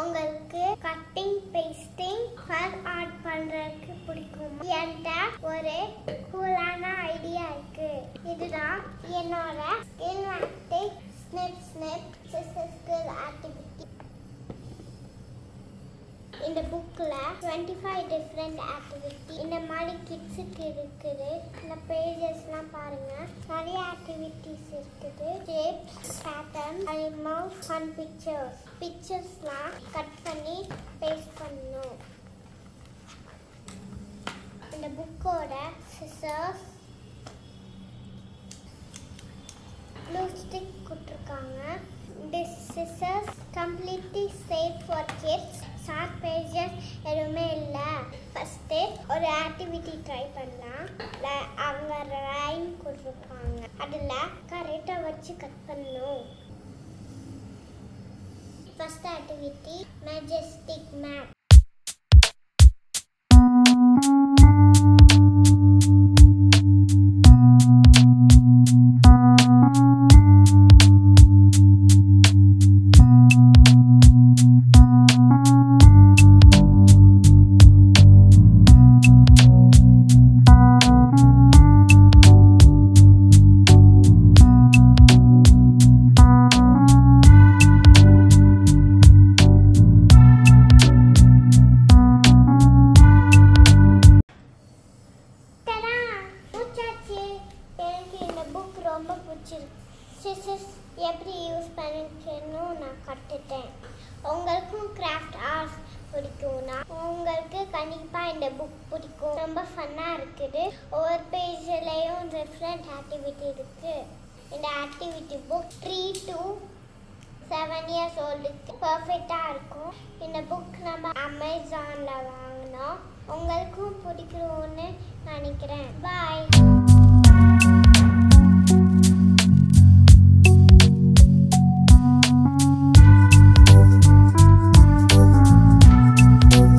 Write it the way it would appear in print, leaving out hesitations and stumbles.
உங்களுக்கு cutting pasting ஃபர் art பண்றதுக்கு பிடிக்கும். என்கிட்ட ஒரு கூலான ஐடியா இருக்கு. இதுதான் என்னோட ஸ்கின்மாட்டிக் ஸ்னிப் சிசர் ஸ்கில் ஆக்டிவிட்டி. இந்த புக்ல 25 டிஃபரெண்ட் ஆக்டிவிட்டி இந்த மாதிரி கிட்ஸுக்கு இருக்குது. இந்த பேஜஸ்லாம் பாருங்க, நிறைய ஆக்டிவிட்டிஸ் இருக்குது. ஷேப்ஸ், பேட்டர்ன், அனிமல்ஸ், ஃபன் பிக்சர்ஸ்லாம் கட் பண்ணி பேஸ்ட் பண்ணணும். இந்த புக்கோட சிசர்ஸ், ப்ளூ ஸ்டிக் கொடுத்துருக்காங்க. This scissors completely safe for kids. Sharp edges எதுவுமே இல்லை. ஃபஸ்ட்டு ஒரு ஆக்டிவிட்டி ட்ரை பண்ணலாம். அவங்க ரைம் கொடுத்துருப்பாங்க, அதில் கரெக்டாக வச்சு கட் பண்ணணும். First activity Majestic map. ரொம்ப பிடிச்சிருக்கு. சிசர்ஸ் எப்படி யூஸ் பண்ணிக்கணும் நான் கற்றுட்டேன். உங்களுக்கும் கிராஃப்ட் ஆர்ட்ஸ் பிடிக்கும்னா உங்களுக்கு கண்டிப்பாக இந்த புக் பிடிக்கும். ரொம்ப ஃபன்னாக இருக்குது. ஒவ்வொரு பேஜ்லேயும் டிஃப்ரெண்ட் ஆக்டிவிட்டி இருக்குது. இந்த ஆக்டிவிட்டி புக் 3 to 7 years ஓல்டுக்கு பர்ஃபெக்டாக இருக்கும். இந்த புக் நம்ம அமேசானில் வாங்கினோம். உங்களுக்கும் பிடிக்கும்னு நினைக்கிறேன். பாய்.